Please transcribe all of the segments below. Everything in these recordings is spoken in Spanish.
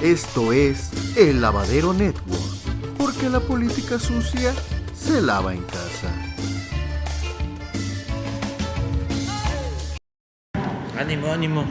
Esto es El Lavadero Network, porque la política sucia se lava en casa. Ánimo, ánimo.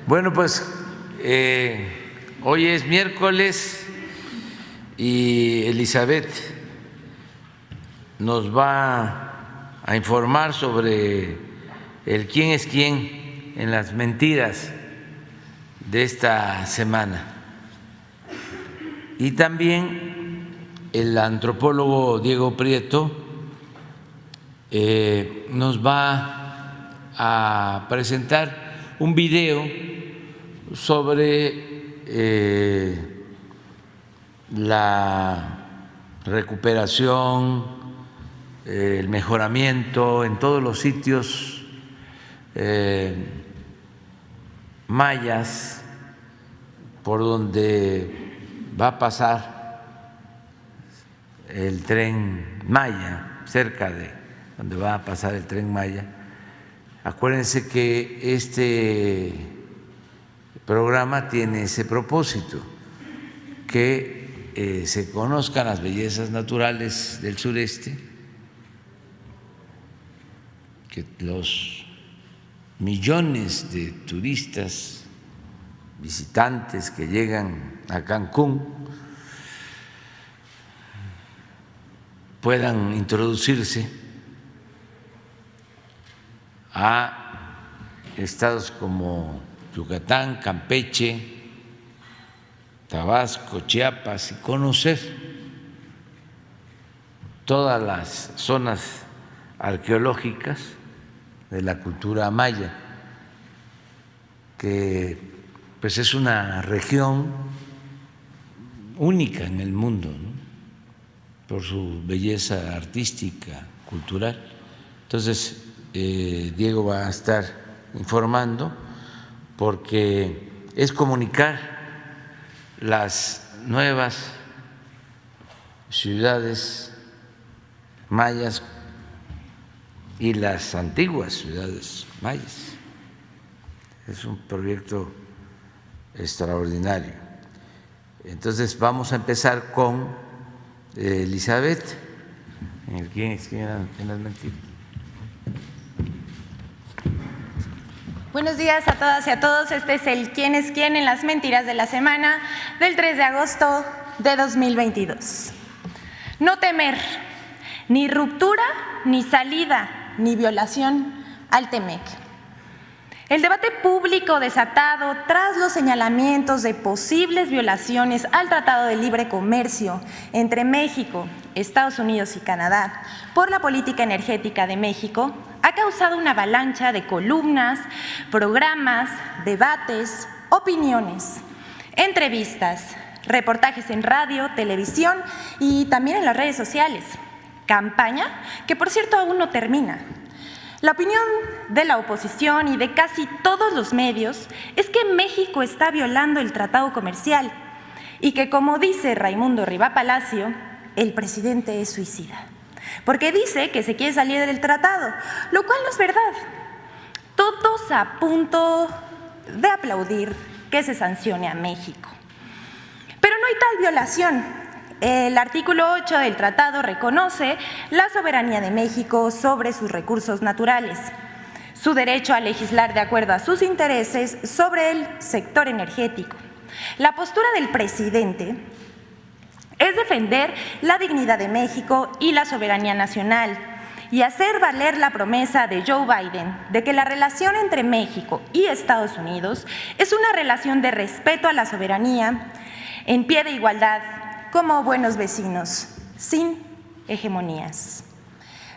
Bueno, pues hoy es miércoles y Elizabeth nos va a informar sobre el quién es quién en las mentiras de esta semana. Y también el antropólogo Diego Prieto nos va a presentar un video sobre la recuperación, el mejoramiento en todos los sitios mayas por donde va a pasar el Tren Maya, cerca de donde va a pasar el Tren Maya. Acuérdense que este programa tiene ese propósito, que se conozcan las bellezas naturales del sureste, que los millones de turistas, visitantes que llegan a Cancún puedan introducirse a estados como Yucatán, Campeche, Tabasco, Chiapas y conocer todas las zonas arqueológicas de la cultura maya, que pues es una región única en el mundo, ¿no?, por su belleza artística, cultural. Entonces, Diego va a estar informando, porque es comunicar las nuevas ciudades mayas y las antiguas ciudades mayas. Es un proyecto extraordinario. Entonces vamos a empezar con Elizabeth, en el quién es quién en las mentiras. Buenos días a todas y a todos. Este es el quién es quién en las mentiras de la semana del 3 de agosto de 2022. No temer, ni ruptura, ni salida, ni violación al TEMEC. El debate público desatado tras los señalamientos de posibles violaciones al Tratado de Libre Comercio entre México, Estados Unidos y Canadá por la política energética de México ha causado una avalancha de columnas, programas, debates, opiniones, entrevistas, reportajes en radio, televisión y también en las redes sociales. Campaña que, por cierto, aún no termina. La opinión de la oposición y de casi todos los medios es que México está violando el tratado comercial y que, como dice Raimundo Riva Palacio, el presidente es suicida, porque dice que se quiere salir del tratado, lo cual no es verdad. Todos a punto de aplaudir que se sancione a México. Pero no hay tal violación. El artículo 8 del tratado reconoce la soberanía de México sobre sus recursos naturales, su derecho a legislar de acuerdo a sus intereses sobre el sector energético. La postura del presidente es defender la dignidad de México y la soberanía nacional y hacer valer la promesa de Joe Biden de que la relación entre México y Estados Unidos es una relación de respeto a la soberanía, en pie de igualdad, como buenos vecinos, sin hegemonías.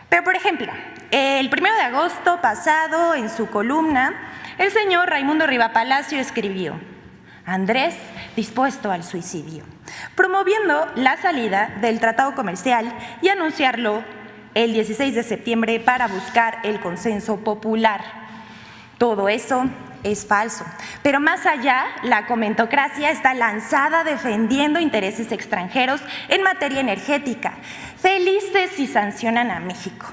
Pero, por ejemplo, el 1 de agosto pasado, en su columna, el señor Raimundo Riva Palacio escribió: Andrés dispuesto al suicidio, promoviendo la salida del tratado comercial y anunciarlo el 16 de septiembre para buscar el consenso popular. Todo eso es falso, pero más allá, la comentocracia está lanzada defendiendo intereses extranjeros en materia energética, felices si sancionan a México.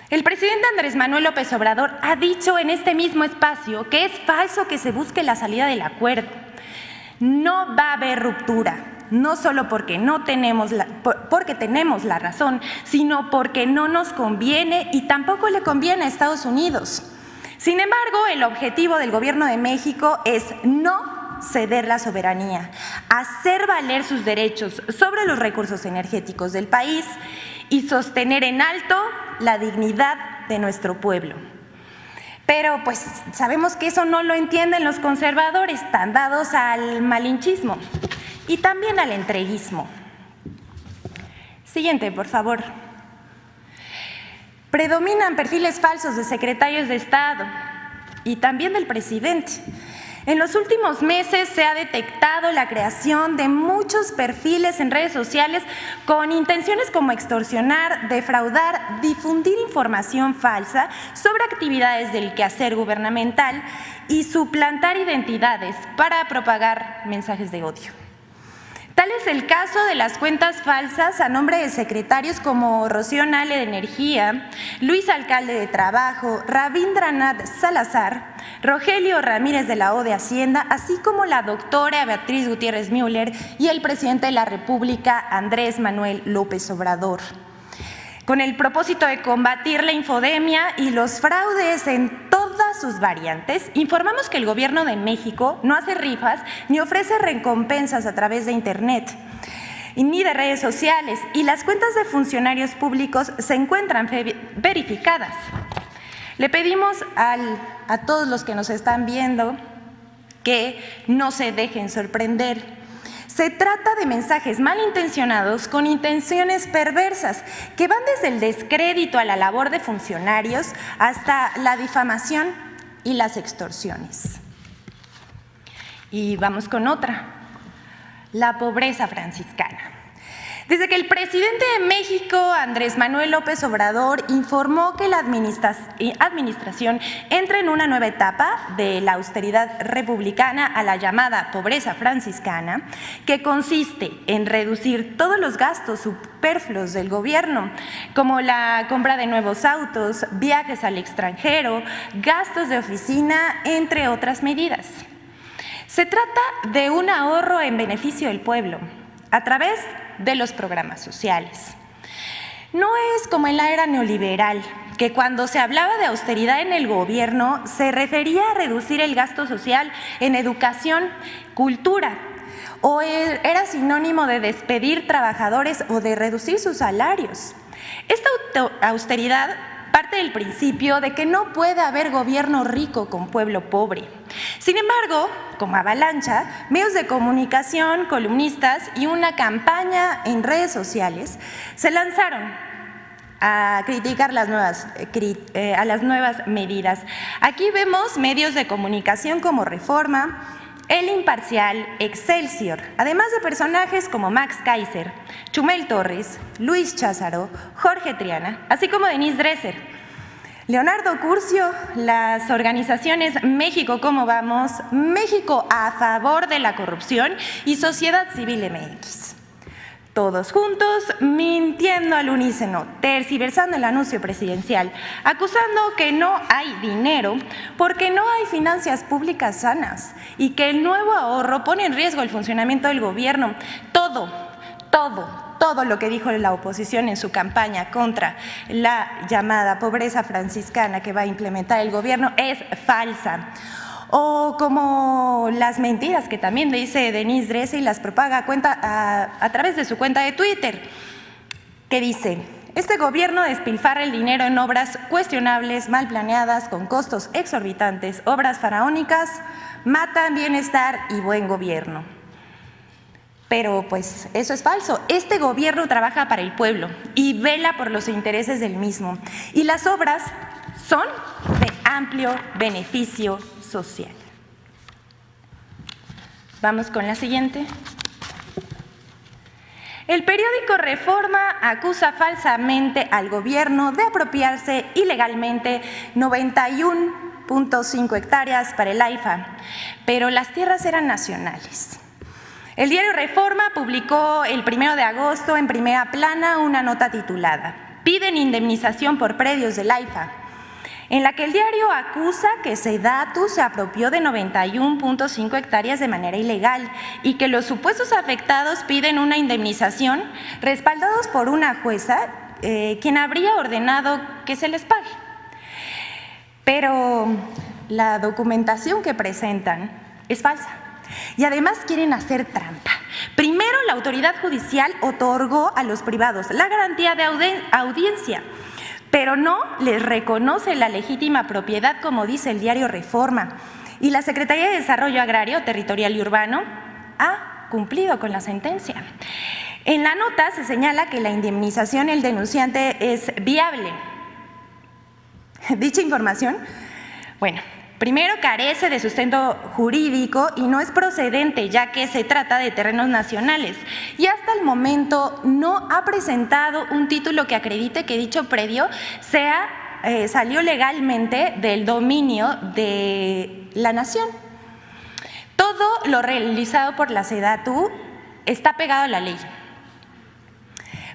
El presidente Andrés Manuel López Obrador ha dicho en este mismo espacio que es falso que se busque la salida del acuerdo. No va a haber ruptura, no solo porque tenemos la razón, sino porque no nos conviene y tampoco le conviene a Estados Unidos. Sin embargo, el objetivo del Gobierno de México es no ceder la soberanía, hacer valer sus derechos sobre los recursos energéticos del país y sostener en alto la dignidad de nuestro pueblo. Pero pues sabemos que eso no lo entienden los conservadores, tan dados al malinchismo y también al entreguismo. Siguiente, por favor. Predominan perfiles falsos de secretarios de Estado y también del presidente. En los últimos meses se ha detectado la creación de muchos perfiles en redes sociales con intenciones como extorsionar, defraudar, difundir información falsa sobre actividades del quehacer gubernamental y suplantar identidades para propagar mensajes de odio. Tal es el caso de las cuentas falsas a nombre de secretarios como Rocío Nale de Energía, Luis Alcalde de Trabajo, Rabindranath Salazar, Rogelio Ramírez de la O de Hacienda, así como la doctora Beatriz Gutiérrez Müller y el presidente de la República, Andrés Manuel López Obrador. Con el propósito de combatir la infodemia y los fraudes en todas sus variantes, informamos que el Gobierno de México no hace rifas ni ofrece recompensas a través de Internet ni de redes sociales, y las cuentas de funcionarios públicos se encuentran verificadas. Le pedimos a todos los que nos están viendo que no se dejen sorprender. Se trata de mensajes malintencionados con intenciones perversas que van desde el descrédito a la labor de funcionarios hasta la difamación y las extorsiones. Y vamos con otra, la pobreza franciscana. Desde que el presidente de México, Andrés Manuel López Obrador, informó que la administración entra en una nueva etapa de la austeridad republicana a la llamada pobreza franciscana, que consiste en reducir todos los gastos superfluos del gobierno, como la compra de nuevos autos, viajes al extranjero, gastos de oficina, entre otras medidas. Se trata de un ahorro en beneficio del pueblo, a través de los programas sociales. No es como en la era neoliberal, que cuando se hablaba de austeridad en el gobierno se refería a reducir el gasto social en educación, cultura, o era sinónimo de despedir trabajadores o de reducir sus salarios. Esta austeridad parte del principio de que no puede haber gobierno rico con pueblo pobre. Sin embargo, como avalancha, medios de comunicación, columnistas y una campaña en redes sociales se lanzaron a criticar las nuevas medidas. Aquí vemos medios de comunicación como Reforma, El Imparcial, Excelsior, además de personajes como Max Kaiser, Chumel Torres, Luis Cházaro, Jorge Triana, así como Denise Dresser, Leonardo Curcio, las organizaciones México Cómo Vamos, México a favor de la corrupción y Sociedad Civil MX. Todos juntos mintiendo al unísono, tergiversando el anuncio presidencial, acusando que no hay dinero porque no hay finanzas públicas sanas y que el nuevo ahorro pone en riesgo el funcionamiento del gobierno. Todo lo que dijo la oposición en su campaña contra la llamada pobreza franciscana que va a implementar el gobierno es falsa. O como las mentiras que también le dice Denise Dresser y las propaga a través de su cuenta de Twitter, que dice: este gobierno despilfarra el dinero en obras cuestionables, mal planeadas, con costos exorbitantes, obras faraónicas, matan bienestar y buen gobierno. Pero pues eso es falso. Este gobierno trabaja para el pueblo y vela por los intereses del mismo. Y las obras son de amplio beneficio social. Vamos con la siguiente. El periódico Reforma acusa falsamente al gobierno de apropiarse ilegalmente 91.5 hectáreas para el AIFA, pero las tierras eran nacionales. El diario Reforma publicó el 1 de agosto en primera plana una nota titulada piden indemnización por predios del AIFA, en la que el diario acusa que SEDATU se apropió de 91.5 hectáreas de manera ilegal y que los supuestos afectados piden una indemnización respaldados por una jueza, quien habría ordenado que se les pague. Pero la documentación que presentan es falsa y además quieren hacer trampa. Primero, la autoridad judicial otorgó a los privados la garantía de audiencia, pero no les reconoce la legítima propiedad, como dice el diario Reforma. Y la Secretaría de Desarrollo Agrario, Territorial y Urbano ha cumplido con la sentencia. En la nota se señala que la indemnización del denunciante es viable. Dicha información, bueno, primero carece de sustento jurídico y no es procedente, ya que se trata de terrenos nacionales y hasta el momento no ha presentado un título que acredite que dicho predio salió legalmente del dominio de la nación. Todo lo realizado por la SEDATU está pegado a la ley.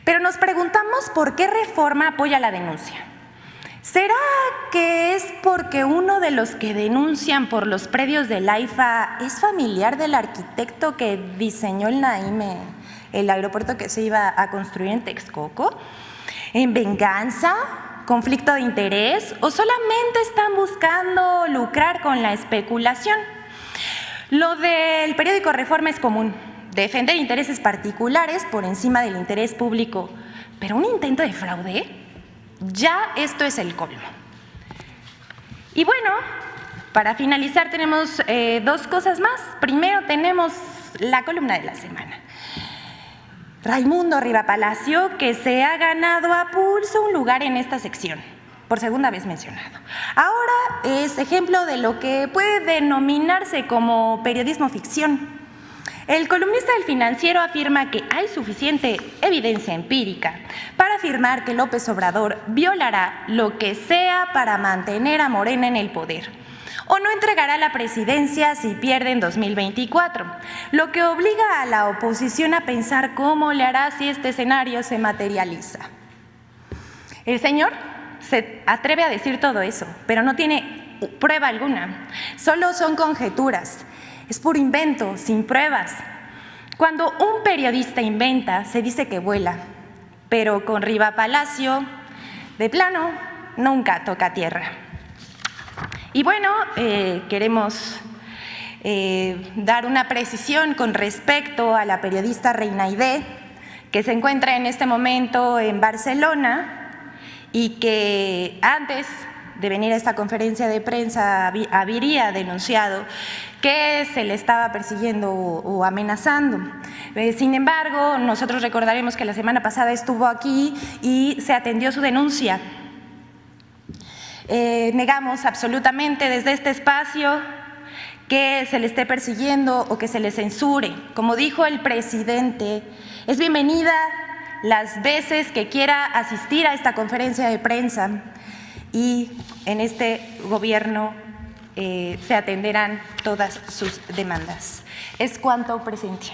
Pero nos preguntamos por qué Reforma apoya la denuncia. ¿Será que es porque uno de los que denuncian por los predios del AIFA es familiar del arquitecto que diseñó el Naime, el aeropuerto que se iba a construir en Texcoco? ¿En venganza? ¿Conflicto de interés? ¿O solamente están buscando lucrar con la especulación? Lo del periódico Reforma es común, defender intereses particulares por encima del interés público, pero un intento de fraude. Ya esto es el colmo. Y bueno, para finalizar tenemos dos cosas más. Primero tenemos la columna de la semana. Raimundo Riva Palacio, que se ha ganado a pulso un lugar en esta sección, por segunda vez mencionado. Ahora es ejemplo de lo que puede denominarse como periodismo ficción. El columnista del Financiero afirma que hay suficiente evidencia empírica para afirmar que López Obrador violará lo que sea para mantener a Morena en el poder o no entregará la presidencia si pierde en 2024, lo que obliga a la oposición a pensar cómo le hará si este escenario se materializa. El señor se atreve a decir todo eso, pero no tiene prueba alguna, solo son conjeturas. Es puro invento, sin pruebas. Cuando un periodista inventa, se dice que vuela, pero con Riva Palacio, de plano, nunca toca tierra. Y bueno, queremos dar una precisión con respecto a la periodista Reina Aide, que se encuentra en este momento en Barcelona y que antes de venir a esta conferencia de prensa habría denunciado que se le estaba persiguiendo o amenazando. Sin embargo, nosotros recordaremos que la semana pasada estuvo aquí y se atendió su denuncia. Negamos absolutamente desde este espacio que se le esté persiguiendo o que se le censure. Como dijo el presidente, es bienvenida las veces que quiera asistir a esta conferencia de prensa y en este gobierno se atenderán todas sus demandas. Es cuanto, presidente.